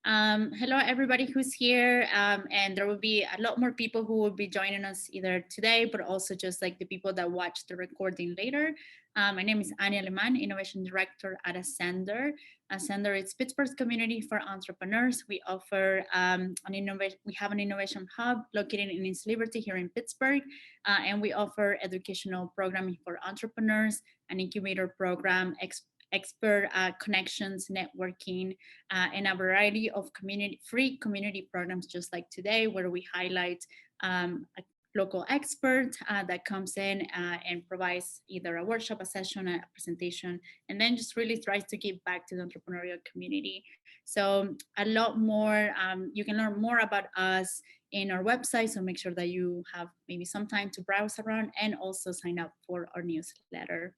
Hello, everybody who's here. And there will be a lot more people who will be joining us either today, but also just like the people that watch the recording later. My name is Anya Aleman, Innovation Director at Ascender. Ascender is Pittsburgh's community for entrepreneurs. We offer we have an innovation hub located in East Liberty here in Pittsburgh, and we offer educational programming for entrepreneurs, an incubator program, expert connections, networking, and a variety of free community programs just like today, where we highlight a local expert that comes in and provides either a workshop, a session, a presentation, and then just really tries to give back to the entrepreneurial community. So a lot more, you can learn more about us in our website, so make sure that you have maybe some time to browse around and also sign up for our newsletter.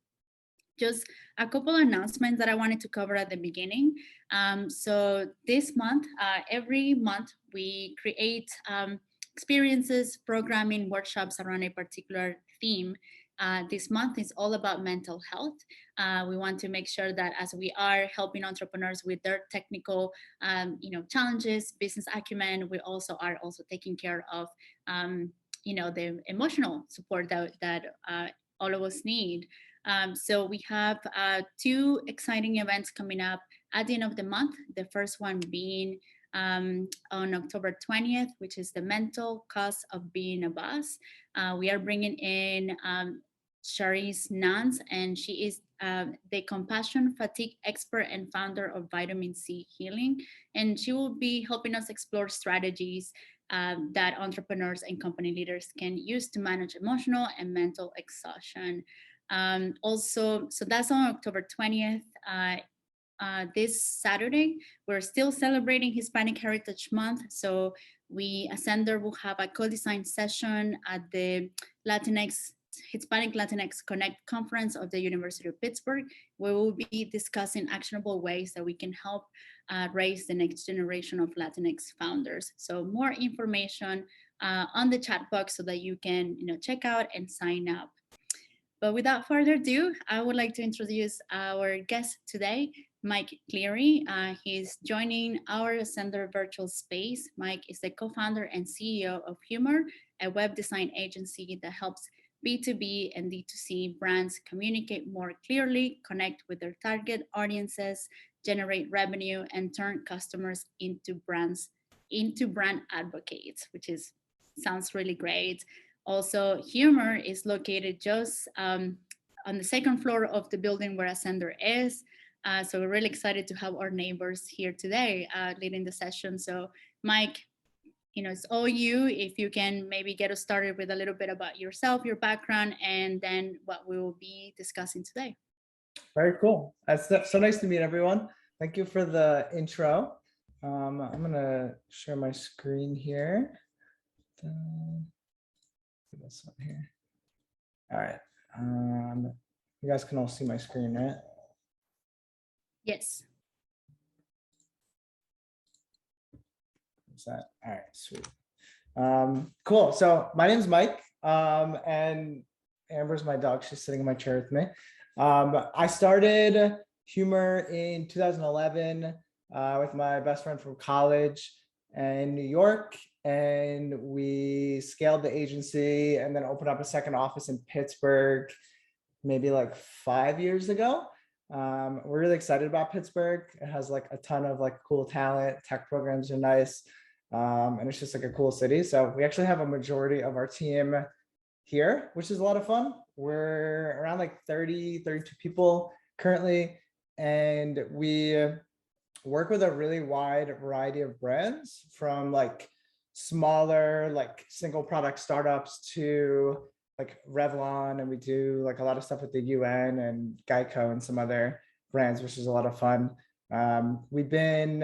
Just a couple of announcements that I wanted to cover at the beginning. So this month, every month we create experiences, programming, workshops around a particular theme. This month is all about mental health. We want to make sure that as we are helping entrepreneurs with their technical challenges, business acumen, we also are taking care of the emotional support that all of us need. So we have two exciting events coming up at the end of the month. The first one being on October 20th, which is the mental cost of being a boss. We are bringing in Charisse Nance, and she is the compassion fatigue expert and founder of Vitamin C Healing. And she will be helping us explore strategies that entrepreneurs and company leaders can use to manage emotional and mental exhaustion. So that's on October 20th. This Saturday, we're still celebrating Hispanic Heritage Month. So Ascender will have a co-design session at the Hispanic Latinx Connect Conference of the University of Pittsburgh, where we'll be discussing actionable ways that we can help raise the next generation of Latinx founders. So more information on the chat box so that you can check out and sign up. But without further ado, I would like to introduce our guest today, Mike Cleary. He's joining our Ascender virtual space. Mike is the co-founder and CEO of Huemor, a web design agency that helps B2B and D2C brands communicate more clearly, connect with their target audiences, generate revenue, and turn customers into brand advocates, which sounds really great. Also, Huemor is located just on the second floor of the building where Ascender is. So we're really excited to have our neighbors here today leading the session. So Mike, it's all you. If you can maybe get us started with a little bit about yourself, your background, and then what we will be discussing today. Very cool. That's so nice to meet everyone. Thank you for the intro. I'm gonna share my screen here. This one here. All right. You guys can all see my screen, right? Yes. What's that? All right, sweet. Cool. So my name's Mike, and Amber's my dog. She's sitting in my chair with me. I started Huemor in 2011 with my best friend from college in New York, and we scaled the agency and then opened up a second office in Pittsburgh maybe like 5 years ago. We're really excited about Pittsburgh. It has like a ton of like cool talent. Tech programs are nice, and it's just like a cool city. So we actually have a majority of our team here, which is a lot of fun. We're around like 32 people currently, and we work with a really wide variety of brands, from like smaller like single product startups to like Revlon, and we do like a lot of stuff with the UN and Geico and some other brands, which is a lot of fun. We've been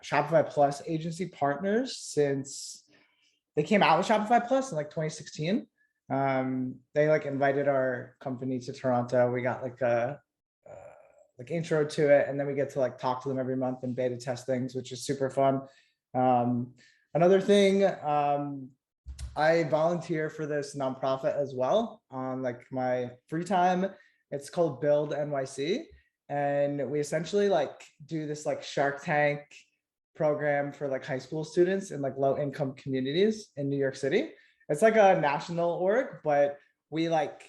Shopify Plus agency partners since they came out with Shopify Plus in like 2016. They like invited our company to Toronto. We got like a intro to it, and then we get to like talk to them every month and beta test things, which is super fun. Another thing, I volunteer for this nonprofit as well on like my free time. It's called Build NYC, and we essentially like do this like Shark Tank program for like high school students in like low income communities in New York City. It's like a national org, but we like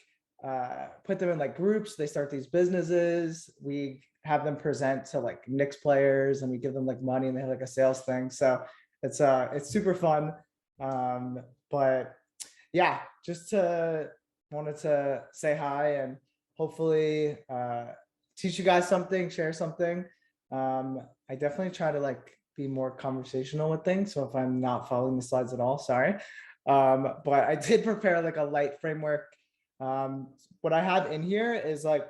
put them in like groups. They start these businesses. We have them present to like Knicks players, and we give them like money, and they have like a sales thing. So it's super fun. But yeah, just wanted to say hi and hopefully teach you guys something, share something. I definitely try to like be more conversational with things. So if I'm not following the slides at all, sorry. But I did prepare like a light framework. What I have in here is like,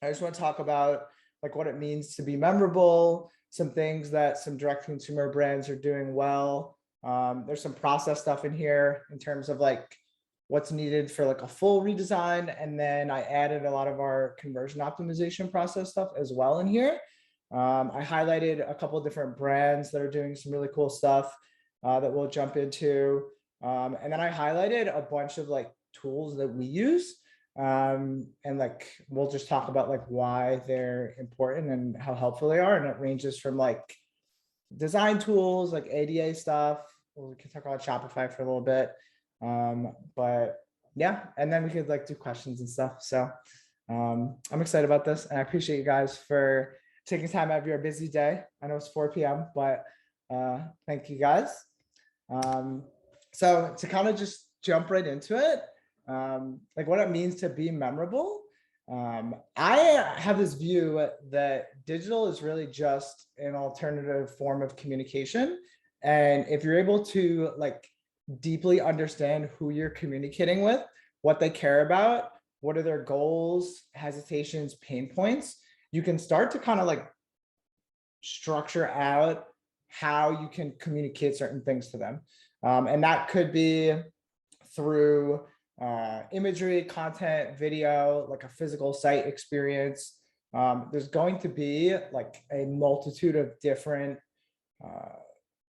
I just want to talk about like what it means to be memorable, some things that some direct consumer brands are doing well. There's some process stuff in here in terms of like what's needed for like a full redesign. And then I added a lot of our conversion optimization process stuff as well in here. I highlighted a couple of different brands that are doing some really cool stuff that we'll jump into. And then I highlighted a bunch of like tools that we use. And like, we'll just talk about like why they're important and how helpful they are. And it ranges from like design tools, like ADA stuff. We can talk about Shopify for a little bit. But yeah, and then we could like do questions and stuff. So I'm excited about this, and I appreciate you guys for taking time out of your busy day. I know it's 4 p.m., but thank you guys. So to kind of just jump right into it, like what it means to be memorable. I have this view that digital is really just an alternative form of communication. And if you're able to like deeply understand who you're communicating with, what they care about, what are their goals, hesitations, pain points, you can start to kind of like structure out how you can communicate certain things to them. And that could be through imagery, content, video, like a physical site experience. There's going to be like a multitude of different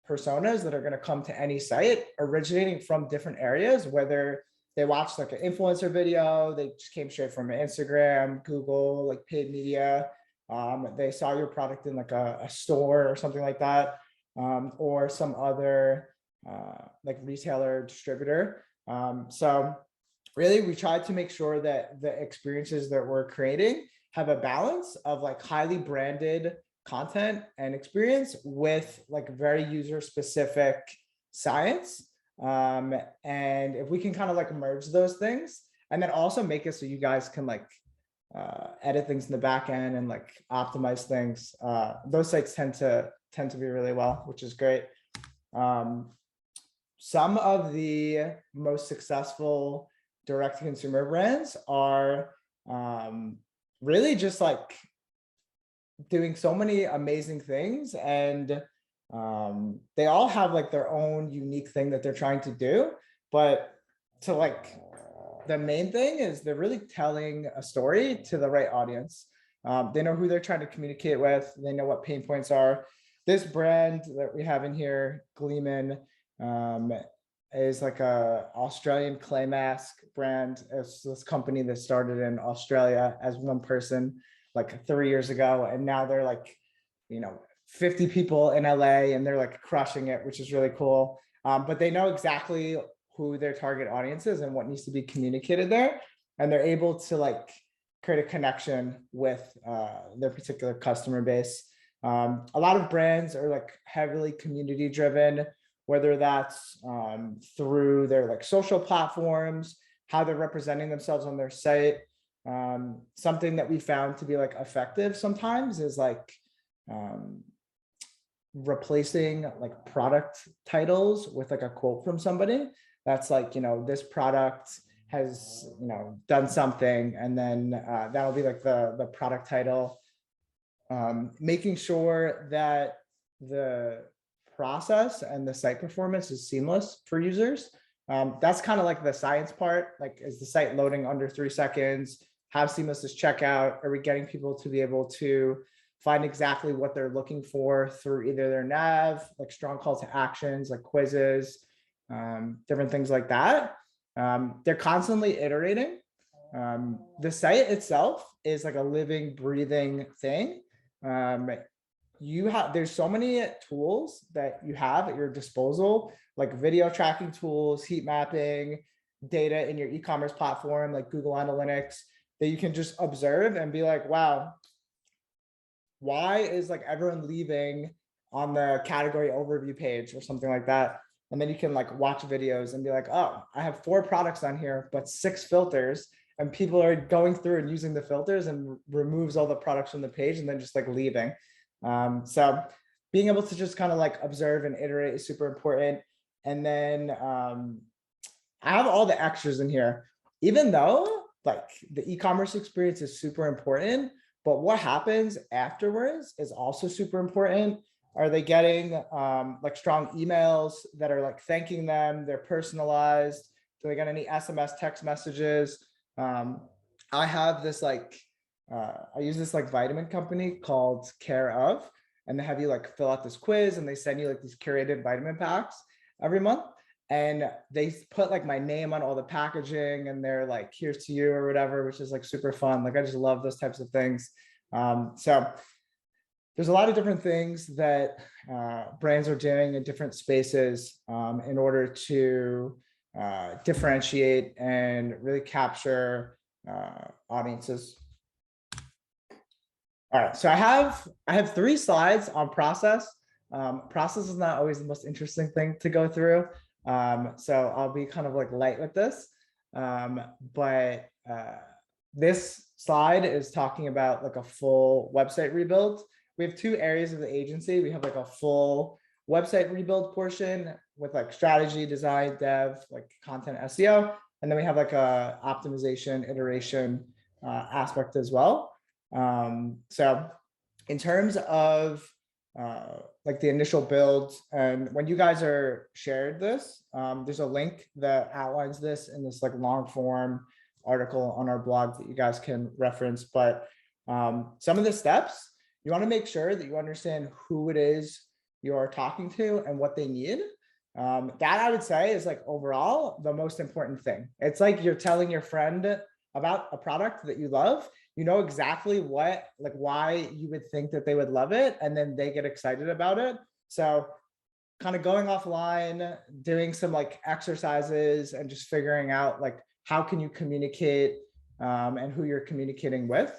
personas that are going to come to any site originating from different areas, whether they watched like an influencer video, they just came straight from Instagram, Google, like paid media. They saw your product in like a store or something like that, or some other like retailer distributor. So really, we try to make sure that the experiences that we're creating have a balance of like highly branded content and experience with like very user specific science. And if we can kind of like merge those things and then also make it so you guys can like edit things in the back end and like optimize things, those sites tend to be really well, which is great. Some of the most successful direct to consumer brands are really just like doing so many amazing things, and they all have like their own unique thing that they're trying to do. But to like, the main thing is they're really telling a story to the right audience. They know who they're trying to communicate with. They know what pain points are. This brand that we have in here, Gleeman, is like a Australian clay mask brand. It's this company that started in Australia as one person like 3 years ago, and now they're like, 50 people in LA, and they're like crushing it, which is really cool. But they know exactly who their target audience is and what needs to be communicated there, and they're able to like create a connection with their particular customer base. A lot of brands are like heavily community driven, whether that's through their like social platforms, how they're representing themselves on their site. Something that we found to be like effective sometimes is like replacing like product titles with like a quote from somebody that's like, this product has, done something, and then that'll be like the product title. Making sure that the process and the site performance is seamless for users. That's kind of like the science part. Like, is the site loading under 3 seconds? How seamless is checkout? Are we getting people to be able to find exactly what they're looking for through either their nav, like strong call to actions, like quizzes, different things like that. They're constantly iterating. The site itself is like a living, breathing thing. there's so many tools that you have at your disposal, like video tracking tools, heat mapping, data in your e-commerce platform, like Google Analytics, that you can just observe and be like, wow, why is like everyone leaving on the category overview page or something like that? And then you can like watch videos and be like, oh, I have 4 products on here, but 6 filters, and people are going through and using the filters and removes all the products from the page and then just like leaving. So being able to just kind of like observe and iterate is super important. And then I have all the extras in here, even though like the e-commerce experience is super important, but what happens afterwards is also super important. Are they getting like strong emails that are like thanking them? They're personalized. Do they get any SMS text messages? I have this like, I use this like vitamin company called Care of, and they have you like fill out this quiz and they send you like these curated vitamin packs every month. And they put like my name on all the packaging and they're like, here's to you or whatever, which is like super fun. Like, I just love those types of things. So there's a lot of different things that brands are doing in different spaces in order to differentiate and really capture audiences. All right, so I have 3 slides on process. Process is not always the most interesting thing to go through. So I'll be kind of like light with this. But this slide is talking about like a full website rebuild. We have 2 areas of the agency. We have like a full website rebuild portion with like strategy, design, dev, like content, SEO. And then we have like a optimization, iteration aspect as well. So in terms of like the initial build, and when you guys are shared this, there's a link that outlines this in this like long form article on our blog that you guys can reference. But some of the steps, you want to make sure that you understand who it is you're talking to and what they need. That I would say is like overall the most important thing. It's like you're telling your friend about a product that you love. You know exactly what, like why you would think that they would love it, and then they get excited about it. So kind of going offline, doing some like exercises and just figuring out like how can you communicate and who you're communicating with.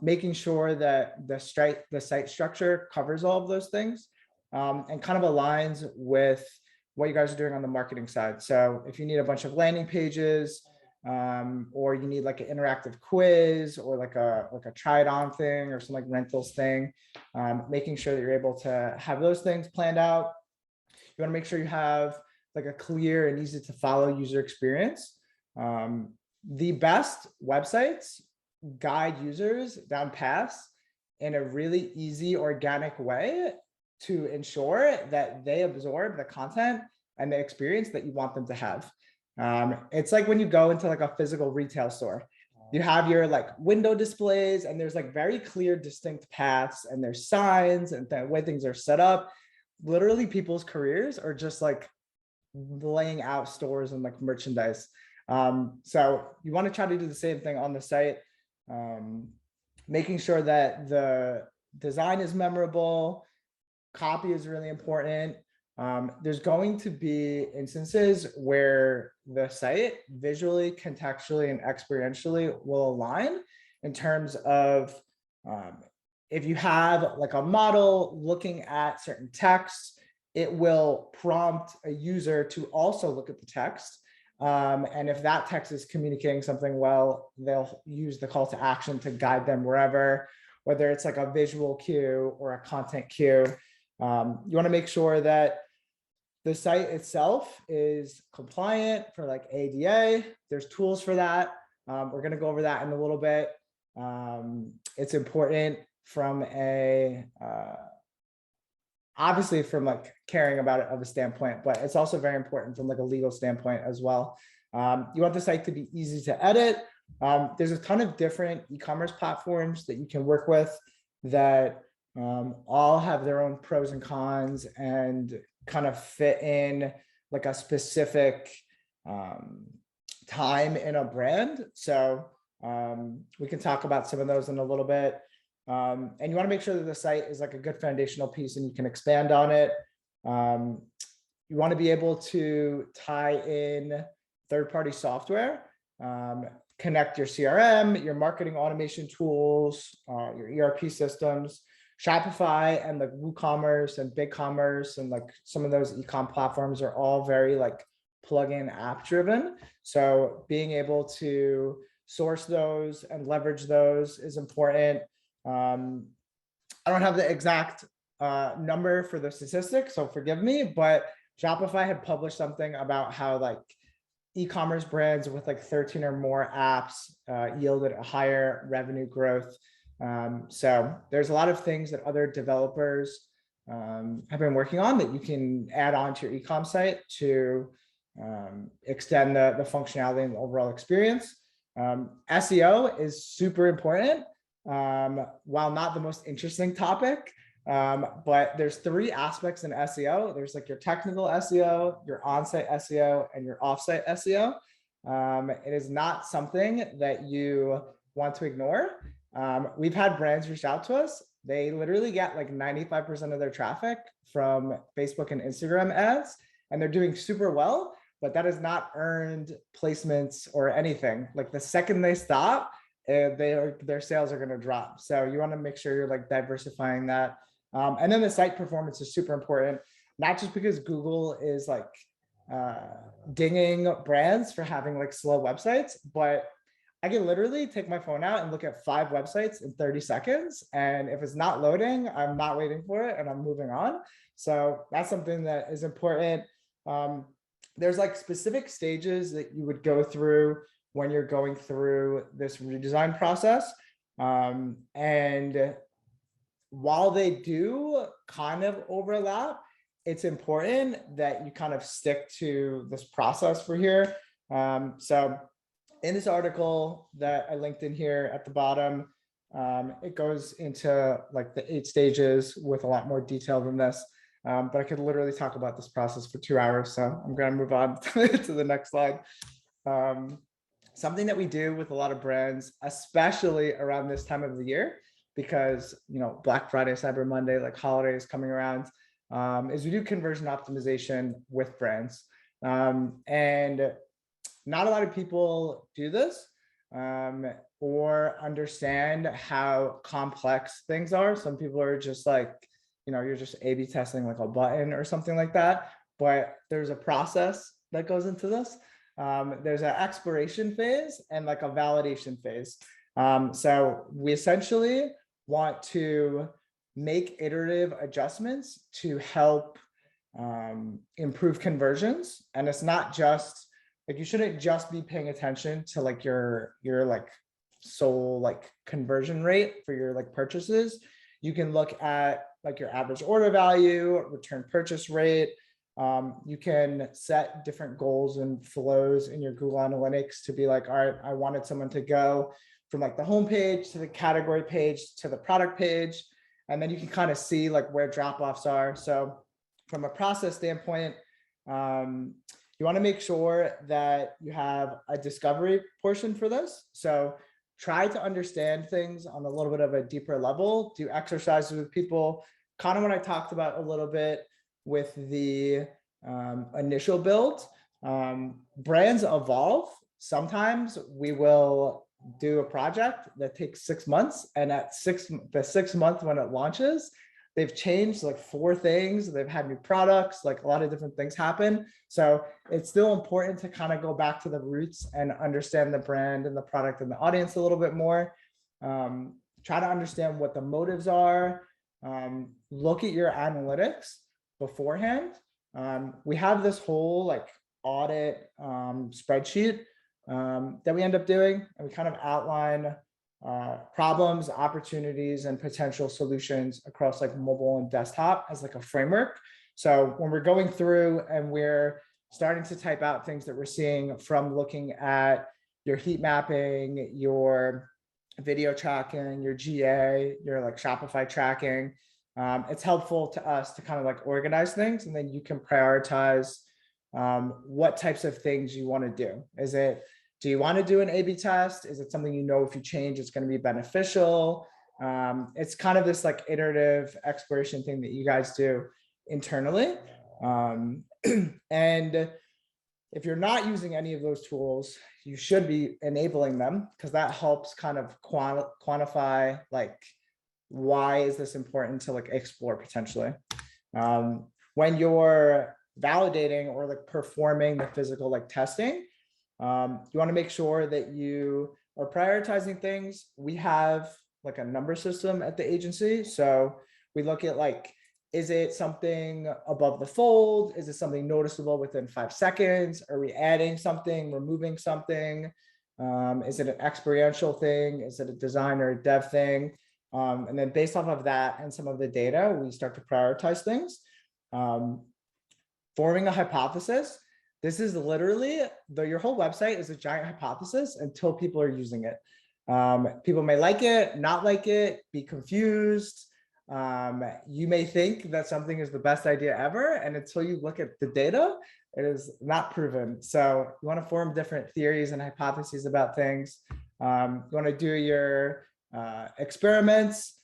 Making sure that the site structure covers all of those things and kind of aligns with what you guys are doing on the marketing side. So if you need a bunch of landing pages, or you need like an interactive quiz or like a try it on thing or some like rentals thing, making sure that you're able to have those things planned out. You want to make sure you have like a clear and easy to follow user experience. The best websites guide users down paths in a really easy, organic way to ensure that they absorb the content and the experience that you want them to have. It's like when you go into like a physical retail store, you have your like window displays and there's like very clear, distinct paths and there's signs and the way things are set up. Literally people's careers are just like laying out stores and like merchandise. So you want to try to do the same thing on the site, making sure that the design is memorable, copy is really important. There's going to be instances where the site visually, contextually, and experientially will align in terms of if you have like a model looking at certain text, it will prompt a user to also look at the text. And if that text is communicating something well, they'll use the call to action to guide them wherever, whether it's like a visual cue or a content cue. You want to make sure that the site itself is compliant for like ADA. There's tools for that. We're going to go over that in a little bit. It's important from a, obviously from like caring about it of a standpoint, but it's also very important from like a legal standpoint as well. You want the site to be easy to edit. There's a ton of different e-commerce platforms that you can work with that all have their own pros and cons and kind of fit in like a specific time in a brand. So we can talk about some of those in a little bit. And you want to make sure that the site is like a good foundational piece and you can expand on it. You want to be able to tie in third-party software, connect your CRM, your marketing automation tools, your ERP systems. Shopify and like WooCommerce and BigCommerce and like some of those e-com platforms are all very like plugin app driven. So being able to source those and leverage those is important. I don't have the exact number for the statistics, so forgive me, but Shopify had published something about how like e-commerce brands with like 13 or more apps yielded a higher revenue growth. So there's a lot of things that other developers have been working on that you can add on to your e-com site to extend the functionality and the overall experience. SEO is super important, while not the most interesting topic. But there's 3 aspects in SEO. There's like your technical SEO, your on-site SEO, and your off-site SEO. It is not something that you want to ignore. We've had brands reach out to us. They literally get like 95% of their traffic from Facebook and Instagram ads, and they're doing super well, but that has not earned placements or anything. Like the second they stop, their sales are going to drop. So you want to make sure you're like diversifying that. And then the site performance is super important, not just because Google is like dinging brands for having like slow websites, but I can literally take my phone out and look at 5 websites in 30 seconds. And if it's not loading, I'm not waiting for it and I'm moving on. So that's something that is important. There's like specific stages that you would go through when you're going through this redesign process. And while they do kind of overlap, it's important that you kind of stick to this process for here. So in this article that I linked in here at the bottom, it goes into like the 8 stages with a lot more detail than this. But I could literally talk about this process for 2 hours. So I'm going to move on to the next slide. Something that we do with a lot of brands, especially around this time of the year, because, you know, Black Friday, Cyber Monday, like holidays coming around, is we do conversion optimization with brands. And not a lot of people do this or understand how complex things are. Some people are just like, you know, you're just A/B testing like a button or something like that. But there's a process that goes into this. There's an exploration phase and like a validation phase. So we essentially want to make iterative adjustments to help improve conversions. And it's not just like, you shouldn't just be paying attention to like your like sole like conversion rate for your like purchases. You can look at like your average order value, return purchase rate. You can set different goals and flows in your Google Analytics to be like, all right, I wanted someone to go from like the homepage to the category page to the product page. And then you can kind of see like where drop-offs are. So from a process standpoint, you want to make sure that you have a discovery portion for this. So try to understand things on a little bit of a deeper level, do exercises with people, kind of what I talked about a little bit with the initial build. Brands evolve. Sometimes we will do a project that takes 6 months, and at the 6th month when it launches, they've changed like 4 things. They've had new products, like a lot of different things happen. So it's still important to kind of go back to the roots and understand the brand and the product and the audience a little bit more. Try to understand what the motives are. Look at your analytics beforehand. We have this whole like audit spreadsheet that we end up doing, and we kind of outline problems, opportunities, and potential solutions across like mobile and desktop as like a framework. So when we're going through and we're starting to type out things that we're seeing from looking at your heat mapping, your video tracking, your GA, your like Shopify tracking, it's helpful to us to kind of like organize things, and then you can prioritize what types of things you want to do. Do you want to do an A/B test? Is it something you know if you change it's going to be beneficial? It's kind of this like iterative exploration thing that you guys do internally. And if you're not using any of those tools, you should be enabling them, because that helps kind of quantify like, why is this important to like explore potentially. When you're validating or like performing the physical like testing, you want to make sure that you are prioritizing things. We have like a number system at the agency. So we look at like, is it something above the fold? Is it something noticeable within 5 seconds? Are we adding something, removing something? Is it an experiential thing? Is it a design or a dev thing? And then based off of that and some of the data, we start to prioritize things. Forming a hypothesis. This is literally, your whole website is a giant hypothesis until people are using it. People may like it, not like it, be confused. You may think that something is the best idea ever, and until you look at the data, it is not proven. So you want to form different theories and hypotheses about things. You want to do your experiments.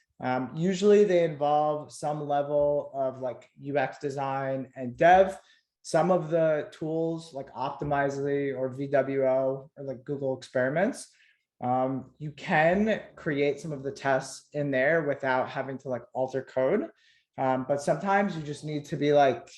Usually they involve some level of like UX design and dev. Some of the tools like Optimizely or VWO or like Google Experiments, you can create some of the tests in there without having to like alter code. But sometimes you just need to be like,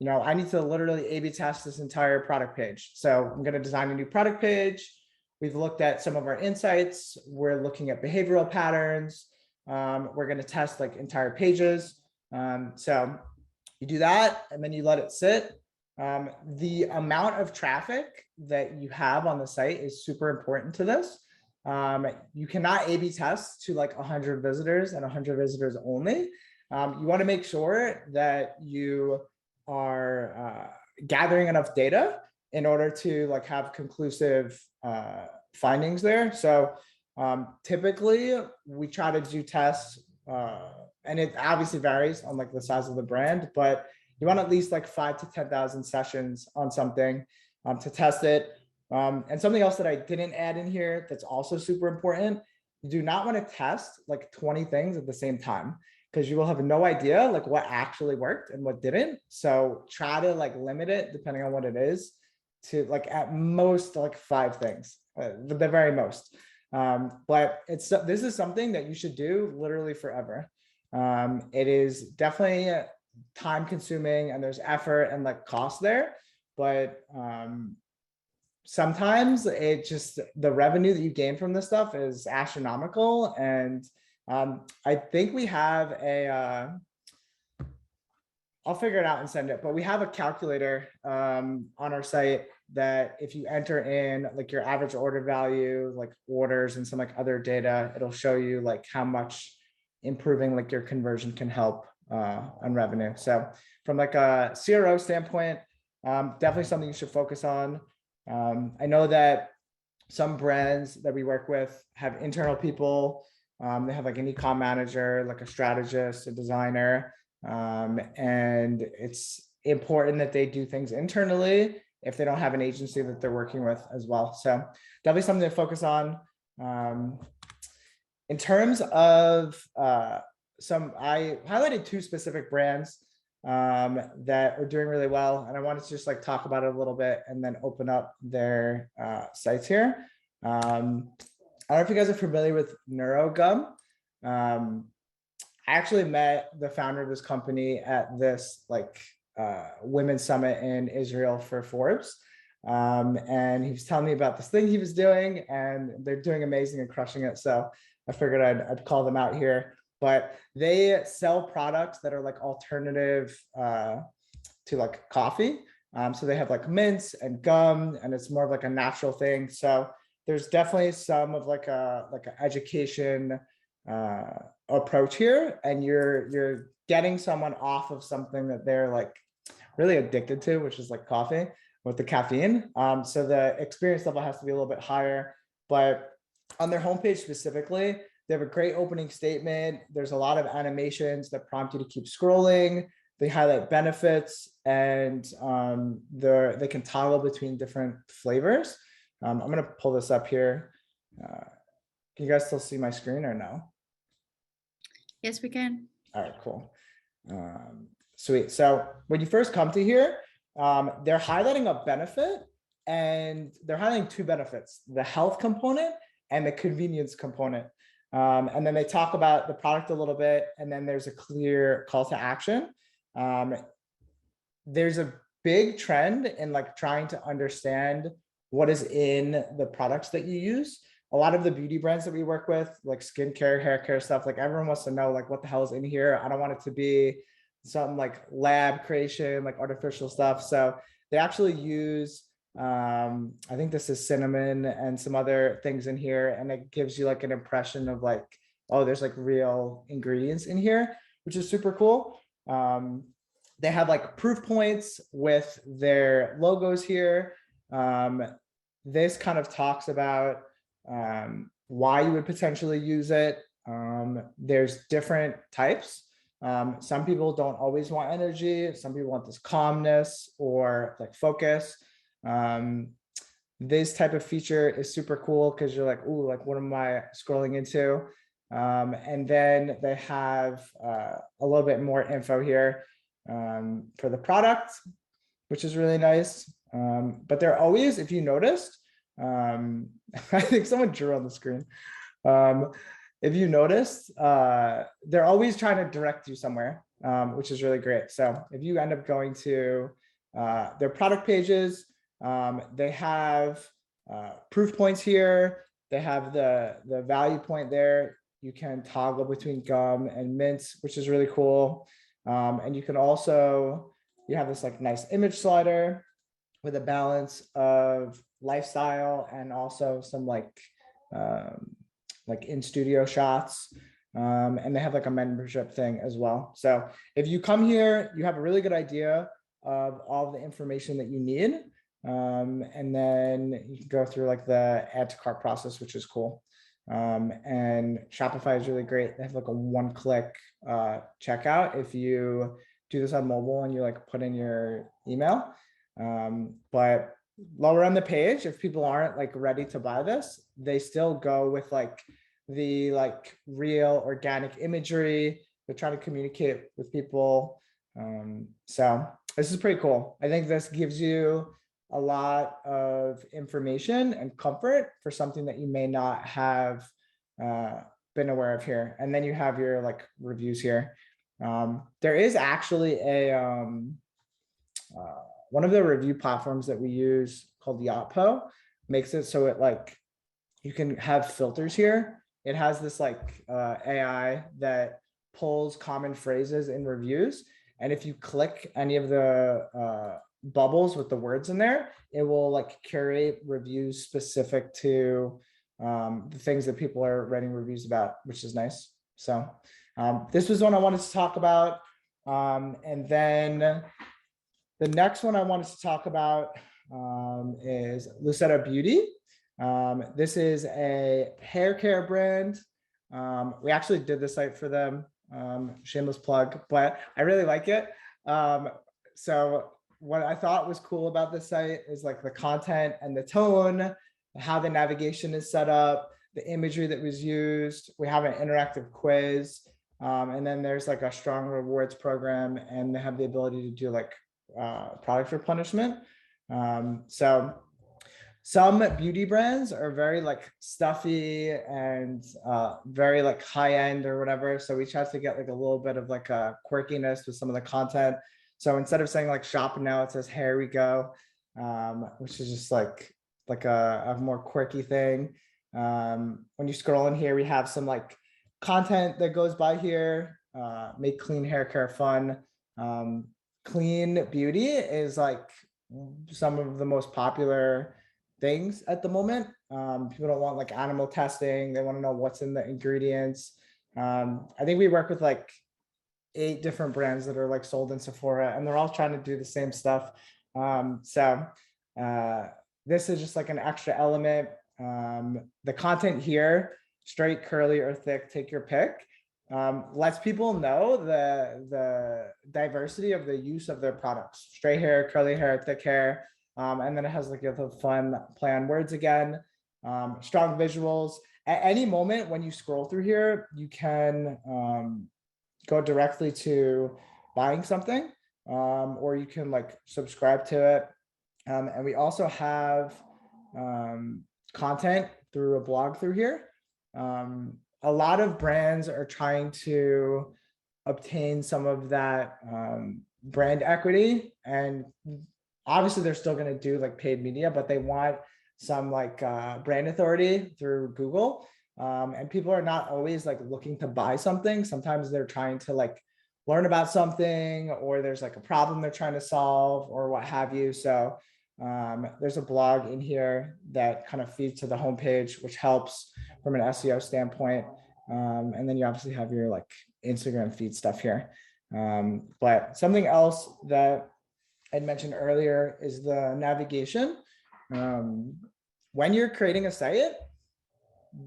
I need to literally A/B test this entire product page. So I'm going to design a new product page. We've looked at some of our insights. We're looking at behavioral patterns. We're going to test like entire pages. So you do that and then you let it sit. The amount of traffic that you have on the site is super important to this. You cannot A/B test to like 100 visitors and 100 visitors only. You want to make sure that you are gathering enough data in order to like have conclusive findings there. So typically we try to do tests, and it obviously varies on like the size of the brand, but you want at least like 5,000 to 10,000 sessions on something to test it. And something else that I didn't add in here that's also super important, you do not want to test like 20 things at the same time, because you will have no idea like what actually worked and what didn't. So try to like limit it, depending on what it is, to like at most like 5 things, the very most. But this is something that you should do literally forever. It is definitely time consuming and there's effort and like cost there, but sometimes it just, the revenue that you gain from this stuff is astronomical. And I think we have I'll figure it out and send it, but we have a calculator on our site that if you enter in like your average order value, like orders and some like other data, it'll show you like how much improving like your conversion can help on revenue. So from like a CRO standpoint, definitely something you should focus on. I know that some brands that we work with have internal people. They have like an e-com manager, like a strategist, a designer, and it's important that they do things internally if they don't have an agency that they're working with as well. So definitely something to focus on. In terms of I highlighted 2 specific brands that are doing really well, and I wanted to just like talk about it a little bit and then open up their sites here. I don't know if you guys are familiar with Neurogum. I actually met the founder of this company at this like women's summit in Israel for Forbes. And he was telling me about this thing he was doing, and they're doing amazing and crushing it. So I figured I'd call them out here. But they sell products that are like alternative to like coffee. So they have like mints and gum, and it's more of like a natural thing. So there's definitely some of like an education approach here, and you're getting someone off of something that they're like really addicted to, which is like coffee with the caffeine. So the experience level has to be a little bit higher. But on their homepage specifically, they have a great opening statement. There's a lot of animations that prompt you to keep scrolling. They highlight benefits, and they can toggle between different flavors. I'm going to pull this up here. Can you guys still see my screen or no? Yes, we can. All right, cool. Sweet. So when you first come to here, they're highlighting a benefit, and they're highlighting two benefits: the health component and the convenience component. And then they talk about the product a little bit, and then there's a clear call to action. There's a big trend in like trying to understand what is in the products that you use. A lot of the beauty brands that we work with, like skincare, hair care stuff, like everyone wants to know like what the hell is in here. I don't want it to be some like lab creation, like artificial stuff. So they actually use, I think this is cinnamon and some other things in here, and it gives you like an impression of like, oh, there's like real ingredients in here, which is super cool. They have like proof points with their logos here. This kind of talks about why you would potentially use it. There's different types. Some people don't always want energy. Some people want this calmness or like focus. This type of feature is super cool because you're like, ooh, like what am I scrolling into? And then they have a little bit more info here for the product, which is really nice. But they're always, if you noticed, I think someone drew on the screen. If you noticed, they're always trying to direct you somewhere, which is really great. So if you end up going to their product pages, they have proof points here. They have the value point there. You can toggle between gum and mints, which is really cool. And you can also, you have this like nice image slider with a balance of lifestyle and also some like in studio shots. And they have like a membership thing as well. So if you come here, you have a really good idea of all the information that you need. And then you can go through like the add to cart process, which is cool. And Shopify is really great. They have like a one-click checkout if you do this on mobile and you like put in your email. But lower on the page, if people aren't like ready to buy this, they still go with like the like real organic imagery. They're trying to communicate with people. So this is pretty cool. I think this gives you a lot of information and comfort for something that you may not have been aware of here. And then you have your like reviews here. There is actually a one of the review platforms that we use called Yotpo makes it so it like you can have filters here. It has this like AI that pulls common phrases in reviews, and if you click any of the bubbles with the words in there, it will like curate reviews specific to the things that people are writing reviews about, which is nice. So this was one I wanted to talk about. And then the next one I wanted to talk about is Lucetta Beauty. This is a hair care brand. We actually did the site for them, shameless plug, but I really like it. So what I thought was cool about this site is like the content and the tone, how the navigation is set up, the imagery that was used. We have an interactive quiz, and then there's like a strong rewards program, and they have the ability to do like product replenishment. So some beauty brands are very like stuffy and very like high end or whatever. So we try to get like a little bit of like a quirkiness with some of the content. So instead of saying like shop now, it says here we go, which is just like a more quirky thing. When you scroll in here, we have some like content that goes by here. Make clean hair care fun. Clean beauty is like some of the most popular things at the moment. People don't want like animal testing. They want to know what's in the ingredients. I think we work with like 8 different brands that are like sold in Sephora, and they're all trying to do the same stuff. So this is just like an extra element. The content here, straight, curly, or thick, take your pick, lets people know the diversity of the use of their products. Straight hair, curly hair, thick hair. And then it has like a fun play on words again. Strong visuals. At any moment when you scroll through here, you can go directly to buying something, or you can like subscribe to it. And we also have content through a blog through here. A lot of brands are trying to obtain some of that brand equity, and obviously they're still going to do like paid media, but they want some like brand authority through Google. And people are not always like looking to buy something. Sometimes they're trying to like learn about something, or there's like a problem they're trying to solve or what have you. So there's a blog in here that kind of feeds to the homepage, which helps from an SEO standpoint. And then you obviously have your like Instagram feed stuff here. But something else that I'd mentioned earlier is the navigation. When you're creating a site,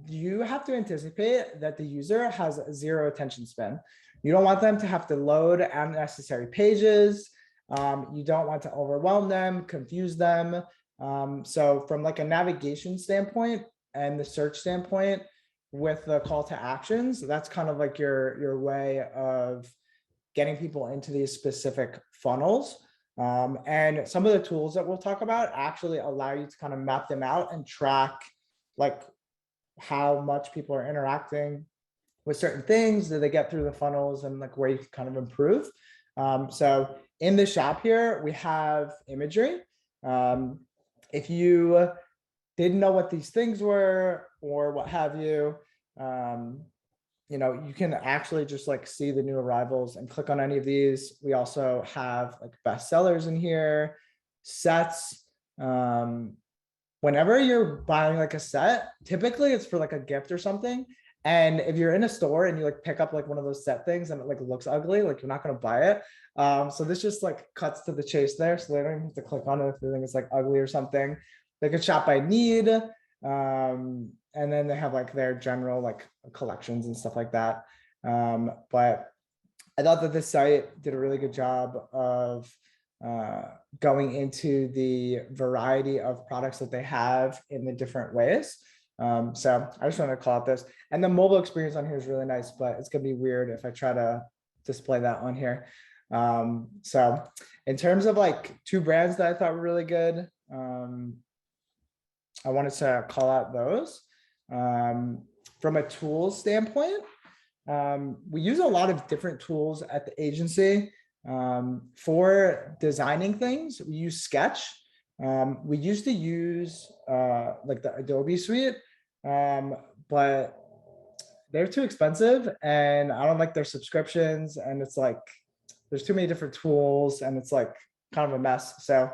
you have to anticipate that the user has zero attention span. You don't want them to have to load unnecessary pages. You don't want to overwhelm them, confuse them. So from like a navigation standpoint and the search standpoint with the call to actions, that's kind of like your way of getting people into these specific funnels. And some of the tools that we'll talk about actually allow you to kind of map them out and track like how much people are interacting with certain things, do they get through the funnels, and like where you can kind of improve. So in the shop here, we have imagery. If you didn't know what these things were or what have you, you can actually just like see the new arrivals and click on any of these. We also have like bestsellers in here, sets. Whenever you're buying like a set, typically it's for like a gift or something. And if you're in a store and you like pick up like one of those set things and it like looks ugly, like you're not going to buy it. So this just like cuts to the chase there. So they don't even have to click on it if they think it's like ugly or something. They could shop by need. And then they have like their general like collections and stuff like that. But I thought that this site did a really good job of going into the variety of products that they have in the different ways. So I just wanted to call out this. And the mobile experience on here is really nice, but it's going to be weird if I try to display that on here. So in terms of like two brands that I thought were really good, I wanted to call out those. From a tools standpoint, we use a lot of different tools at the agency. For designing things, we use Sketch. We used to use like the Adobe suite, but they're too expensive and I don't like their subscriptions, and it's like there's too many different tools and it's like kind of a mess. So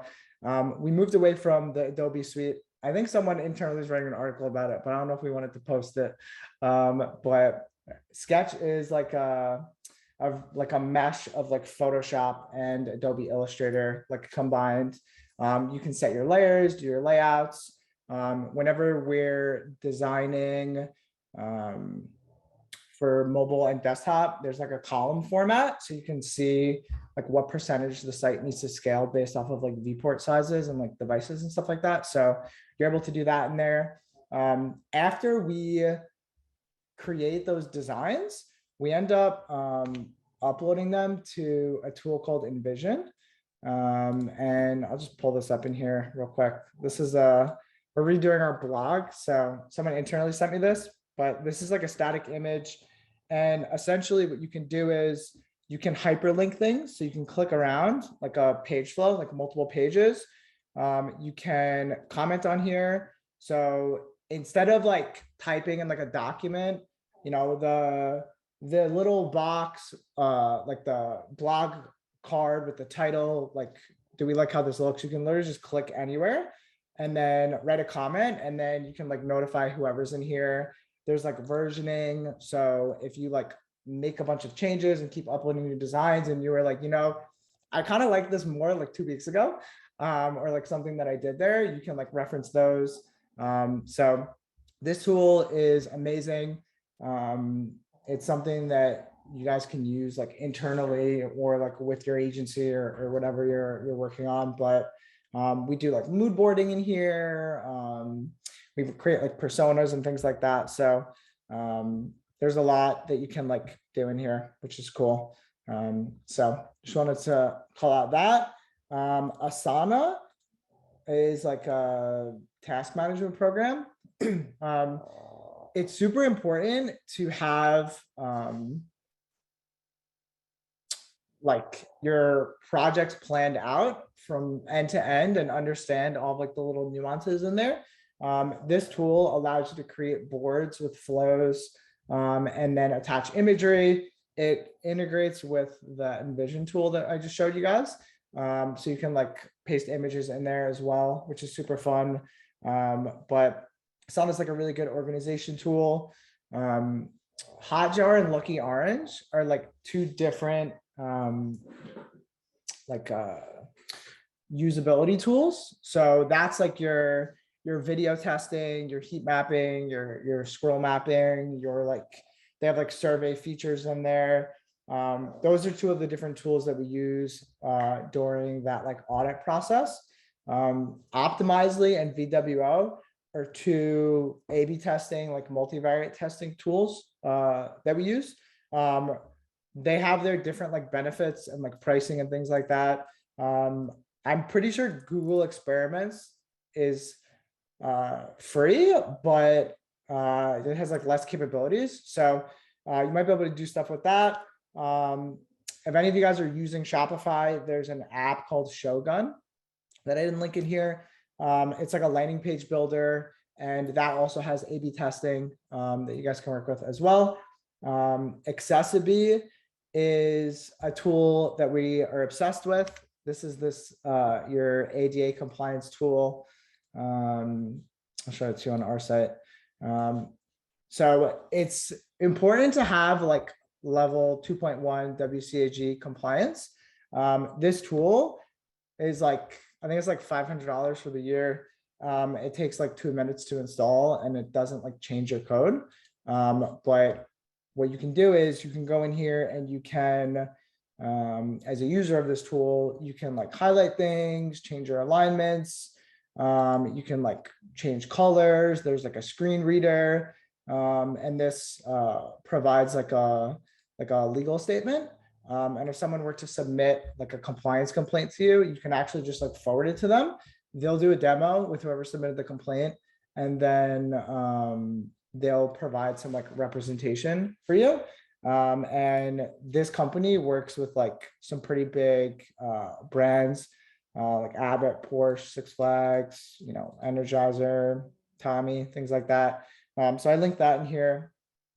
we moved away from the Adobe suite. I think someone internally is writing an article about it, but I don't know if we wanted to post it. But Sketch is like a mesh of like Photoshop and Adobe Illustrator like combined. You can set your layers, do your layouts. Whenever we're designing for mobile and desktop, there's like a column format, so you can see like what percentage the site needs to scale based off of like viewport sizes and like devices and stuff like that. So you're able to do that in there. After we create those designs, we end up uploading them to a tool called Envision. And I'll just pull this up in here real quick. This is we're redoing our blog. So someone internally sent me this, but this is like a static image. And essentially what you can do is you can hyperlink things. So you can click around like a page flow, like multiple pages. You can comment on here. So instead of like typing in like a document, the little box, like the blog card with the title, like, do we like how this looks? You can literally just click anywhere and then write a comment, and then you can like notify whoever's in here. There's like versioning. So if you like make a bunch of changes and keep uploading new designs and you were like, I kind of like this more like 2 weeks ago, or like something that I did there, you can like reference those. So this tool is amazing. It's something that you guys can use like internally or like with your agency or whatever you're working on. But we do like mood boarding in here. We create like personas and things like that. So there's a lot that you can like do in here, which is cool. So just wanted to call out that. Asana is like a task management program. It's super important to have like your projects planned out from end to end and understand all of like the little nuances in there. This tool allows you to create boards with flows and then attach imagery. It integrates with the Envision tool that I just showed you guys. So you can like paste images in there as well, which is super fun. But Asana is like a really good organization tool. Hotjar and Lucky Orange are like two different usability tools. So that's like your video testing, your heat mapping, your scroll mapping, your like, they have like survey features in there. Those are two of the different tools that we use during that like audit process. Optimizely and VWO are two A/B testing, like multivariate testing tools that we use. They have their different like benefits and like pricing and things like that. I'm pretty sure Google Experiments is free, but it has like less capabilities. So you might be able to do stuff with that. If any of you guys are using Shopify, there's an app called Shogun that I didn't link in here. It's like a landing page builder, and that also has A/B testing that you guys can work with as well. Accessibility is a tool that we are obsessed with. This is your ADA compliance tool. I'll show it to you on our site. So it's important to have like level 2.1 WCAG compliance. This tool is like, I think it's like $500 for the year. It takes like 2 minutes to install, and it doesn't like change your code. But what you can do is you can go in here and you can, as a user of this tool, you can like highlight things, change your alignments. You can like change colors. There's like a screen reader. And this provides like a legal statement. And if someone were to submit like a compliance complaint to you, you can actually just like forward it to them. They'll do a demo with whoever submitted the complaint, and then they'll provide some like representation for you. And this company works with like some pretty big brands like Abbott, Porsche, Six Flags, Energizer, Tommy, things like that. So I linked that in here.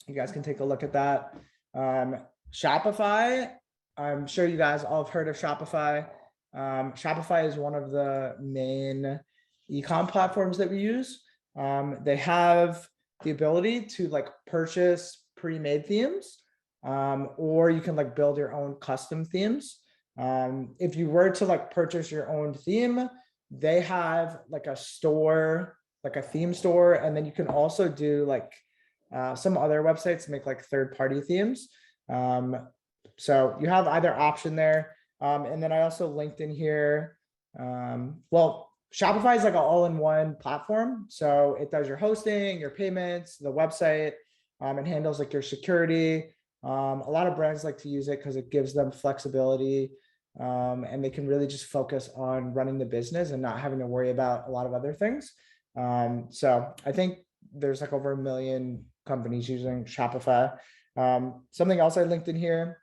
You guys can take a look at that. Shopify, I'm sure you guys all have heard of Shopify. Shopify is one of the main e-com platforms that we use. They have the ability to like purchase pre-made themes, or you can like build your own custom themes. If you were to like purchase your own theme, they have like a store, like a theme store, and then you can also do like some other websites make like third-party themes. So you have either option there. And then I also linked in here. Well, Shopify is like an all-in-one platform. So it does your hosting, your payments, the website. It handles like your security. A lot of brands like to use it because it gives them flexibility, and they can really just focus on running the business and not having to worry about a lot of other things. So I think there's like over 1 million companies using Shopify. Something else I linked in here,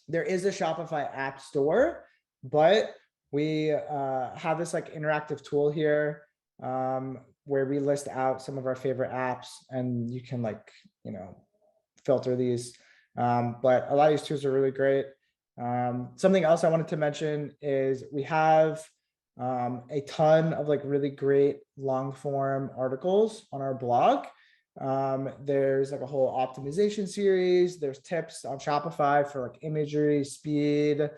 there is a Shopify app store, but we have this like interactive tool here where we list out some of our favorite apps, and you can like, filter these. But a lot of these tools are really great. Something else I wanted to mention is we have a ton of like really great long form articles on our blog. There's like a whole optimization series. There's tips on Shopify for like imagery, speed,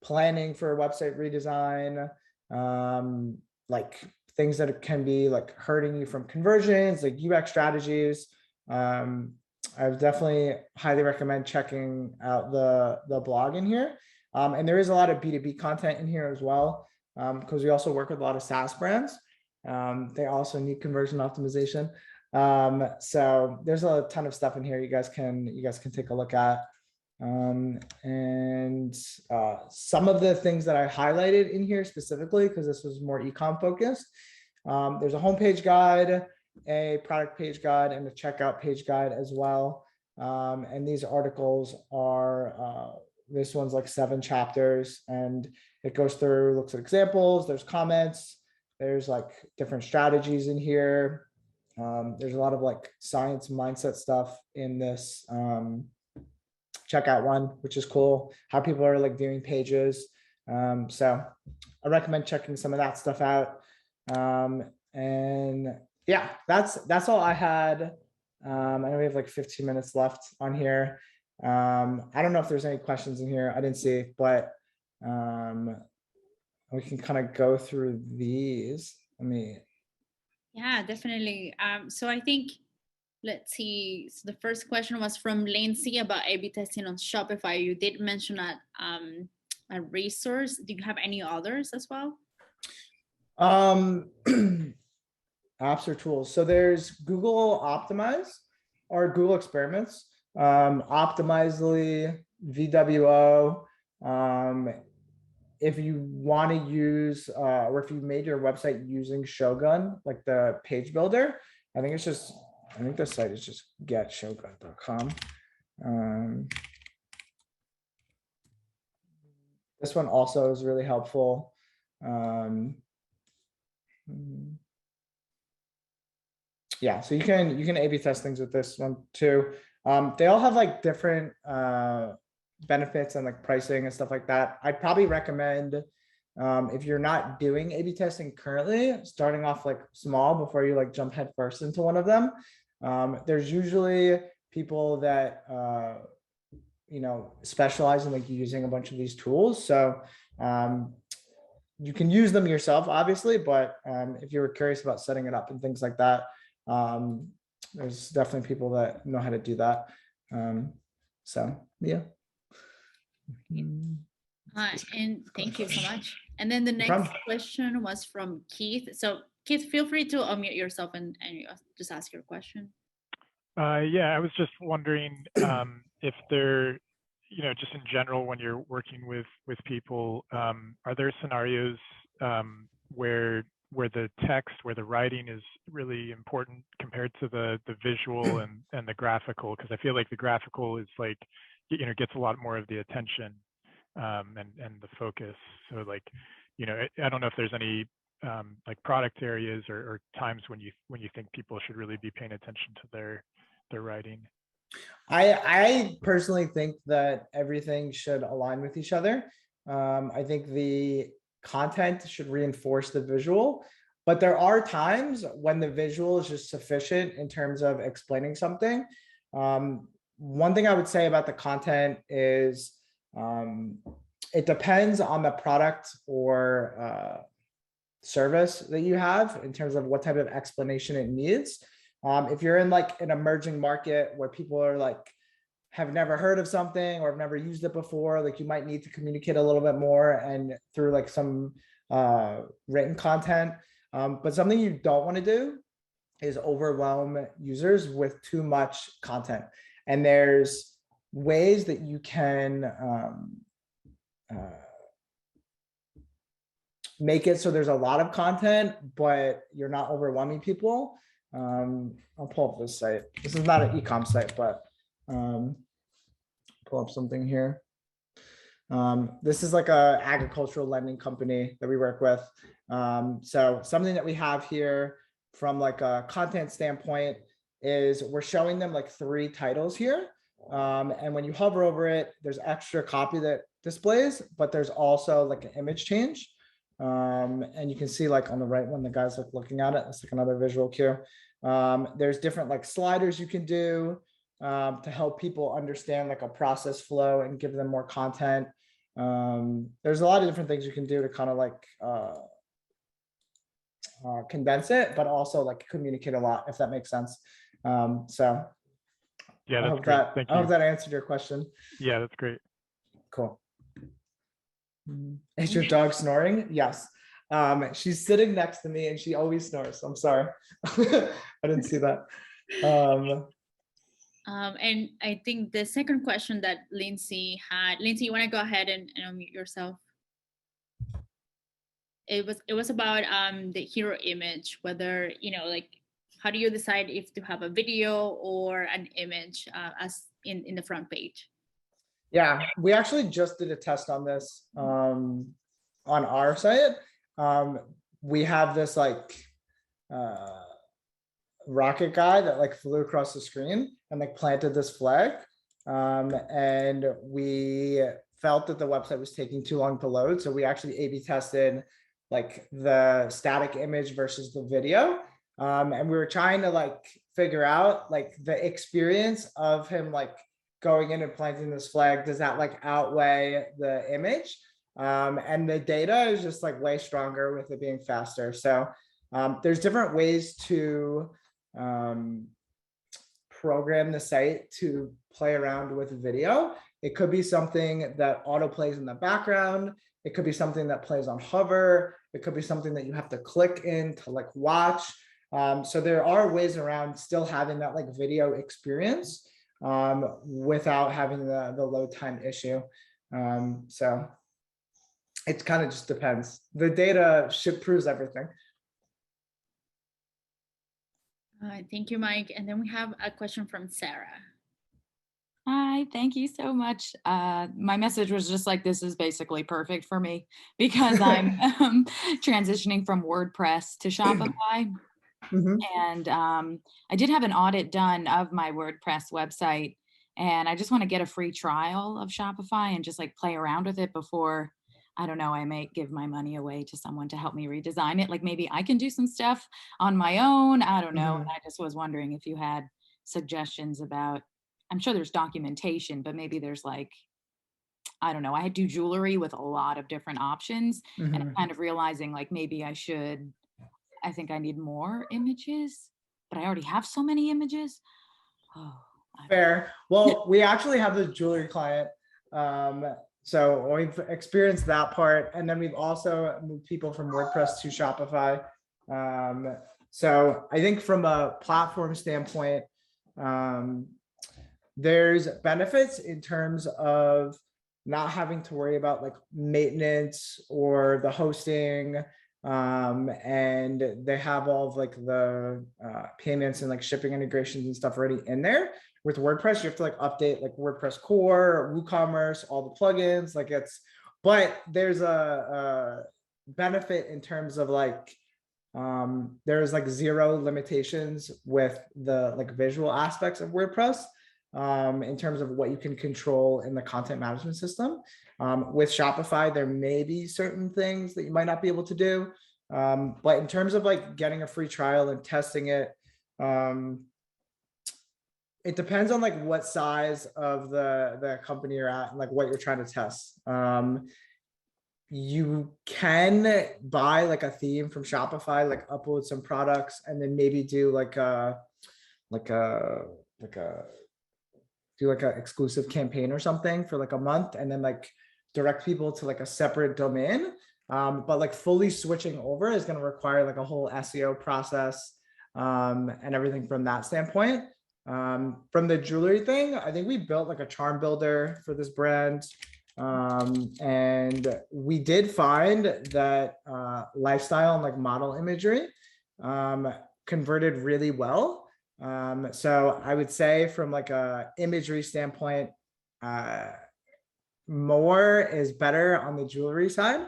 planning for a website redesign, like things that can be like hurting you from conversions, like UX strategies. I would definitely highly recommend checking out the blog in here. And there is a lot of B2B content in here as well, because we also work with a lot of SaaS brands. They also need conversion optimization. So there's a ton of stuff in here you guys can take a look at. And some of the things that I highlighted in here specifically, because this was more ecom focused, there's a homepage guide, a product page guide, and a checkout page guide as well. And these articles are, this one's like 7 chapters, and it goes through, looks at examples, there's comments, there's like different strategies in here. There's a lot of like science mindset stuff in this checkout one, which is cool, how people are like viewing pages. So I recommend checking some of that stuff out. And yeah, that's all I had. I know we have like 15 minutes left on here. I don't know if there's any questions in here. I didn't see, but we can kind of go through these. Yeah, definitely. So I think, let's see. So the first question was from Lindsay about A/B testing on Shopify. You did mention a resource. Do you have any others as well? Apps or tools. So there's Google Optimize or Google Experiments, Optimizely, VWO. If you want to use, or if you made your website using Shogun, like the page builder, I think the site is just getshogun.com. This one also is really helpful. Yeah, so you can A/B test things with this one too. They all have like different benefits and like pricing and stuff like that. I'd probably recommend, if you're not doing A/B testing currently, starting off like small before you like jump headfirst into one of them. There's usually people that specialize in like using a bunch of these tools. So you can use them yourself, obviously, but if you were curious about setting it up and things like that, there's definitely people that know how to do that. So yeah. And thank you so much. And then the next question was from Keith. So Keith, feel free to unmute yourself and just ask your question. Yeah, I was just wondering if there, just in general, when you're working with people, are there scenarios where the text, where the writing is really important compared to the visual and the graphical? Because I feel like the graphical is like, gets a lot more of the attention and the focus. So like, I don't know if there's any like product areas or times when you think people should really be paying attention to their writing. I personally think that everything should align with each other. I think the content should reinforce the visual, but there are times when the visual is just sufficient in terms of explaining something. One thing I would say about the content is it depends on the product or service that you have in terms of what type of explanation it needs. If you're in like an emerging market where people are like, have never heard of something or have never used it before, like you might need to communicate a little bit more and through like some written content. But something you don't want to do is overwhelm users with too much content. And there's ways that you can make it so there's a lot of content, but you're not overwhelming people. I'll pull up this site. This is not an e-com site, but pull up something here. This is like a agricultural lending company that we work with. So something that we have here from like a content standpoint is we're showing them like 3 titles here. And when you hover over it, there's extra copy that displays, but there's also like an image change. And you can see like on the right when the guy's like looking at it, it's like another visual cue. There's different like sliders you can do to help people understand like a process flow and give them more content. There's a lot of different things you can do to kind of like condense it, but also like communicate a lot, if that makes sense. So yeah, that's great. Thank you. I hope that answered your question. Yeah, that's great. Cool. Is your dog snoring? Yes. She's sitting next to me and she always snores. I'm sorry. I didn't see that. And I think the second question that Lindsay had, Lindsay, you want to go ahead and unmute yourself? It was about the hero image, whether, like, how do you decide if to have a video or an image as in the front page? Yeah, we actually just did a test on this on our site. We have this like rocket guy that like flew across the screen and like planted this flag. And we felt that the website was taking too long to load. So we actually A/B tested like the static image versus the video. And we were trying to like figure out like the experience of him like going in and planting this flag. Does that like outweigh the image? And the data is just like way stronger with it being faster. So there's different ways to program the site to play around with video. It could be something that auto plays in the background. It could be something that plays on hover. It could be something that you have to click in to like watch. So there are ways around still having that like video experience without having the load time issue. So it kind of just depends. The data proves everything. Thank you, Mike. And then we have a question from Sarah. Hi, thank you so much. My message was just like, this is basically perfect for me because I'm transitioning from WordPress to Shopify. And I did have an audit done of my WordPress website, and I just want to get a free trial of Shopify and just like play around with it before, I don't know, I may give my money away to someone to help me redesign it. Like maybe I can do some stuff on my own. I don't know. And I just was wondering if you had suggestions about, I'm sure there's documentation, but maybe there's like, I don't know, I do jewelry with a lot of different options and I'm kind of realizing like maybe I think I need more images, but I already have so many images. Oh, fair. Well, we actually have the jewelry client. So we've experienced that part. And then we've also moved people from WordPress to Shopify. So I think from a platform standpoint, there's benefits in terms of not having to worry about like maintenance or the hosting. And they have all of like the payments and like shipping integrations and stuff already in there. With WordPress, you have to like update like WordPress core, WooCommerce, all the plugins, like but there's a benefit in terms of like, there's like zero limitations with the like visual aspects of WordPress in terms of what you can control in the content management system. With Shopify, there may be certain things that you might not be able to do. But in terms of like getting a free trial and testing it, it depends on like what size of the company you're at and like what you're trying to test. You can buy like a theme from Shopify, like upload some products and then maybe do like an exclusive campaign or something for like a month and then like direct people to like a separate domain. But like fully switching over is going to require like a whole SEO process and everything from that standpoint. From the jewelry thing, I think we built like a charm builder for this brand. And we did find that lifestyle and like model imagery converted really well. So I would say from like a imagery standpoint, more is better on the jewelry side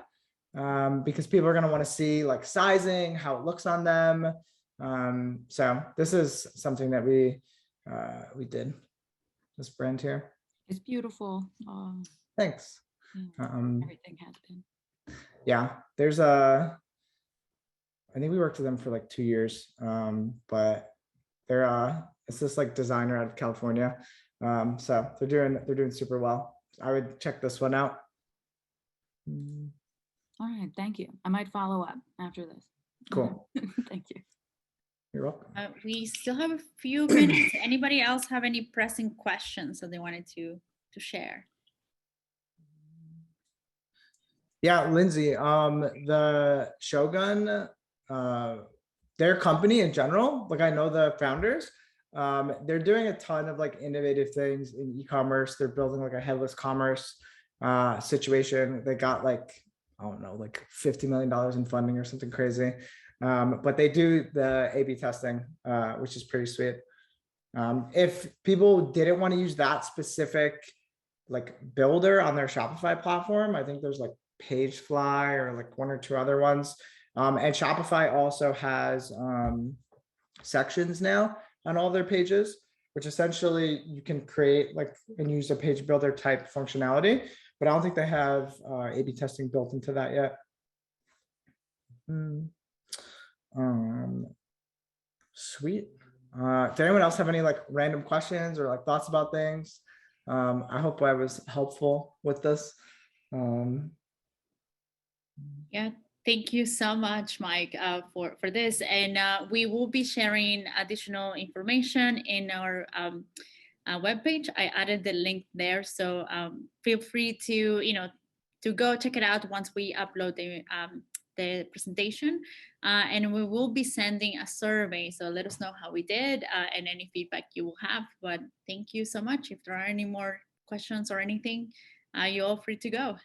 because people are going to want to see like sizing, how it looks on them. So this is something that we did, this brand here. it's beautiful. Thanks. Everything has been. Yeah, I think we worked with them for like 2 years, but it's this like designer out of California. So they're doing super well. I would check this one out. All right, thank you. I might follow up after this. Cool. Thank you. You're welcome. We still have a few minutes. Anybody else have any pressing questions that they wanted to share? Yeah, Lindsay, the Shogun, their company in general, like I know the founders, they're doing a ton of like innovative things in e-commerce. They're building like a headless commerce situation. They got like, I don't know, like $50 million in funding or something crazy. But they do the A/B testing, which is pretty sweet. If people didn't want to use that specific like builder on their Shopify platform, I think there's like Pagefly or like one or two other ones. And Shopify also has sections now on all their pages, which essentially you can create like and use a page builder type functionality, but I don't think they have A/B testing built into that yet. Sweet. Did anyone else have any like random questions or like thoughts about things? I hope I was helpful with this. Yeah, thank you so much, Mike, for this. And we will be sharing additional information in our webpage. I added the link there, so feel free to to go check it out once we upload the presentation. And we will be sending a survey, so let us know how we did and any feedback you will have. But thank you so much. If there are any more questions or anything, you're all free to go.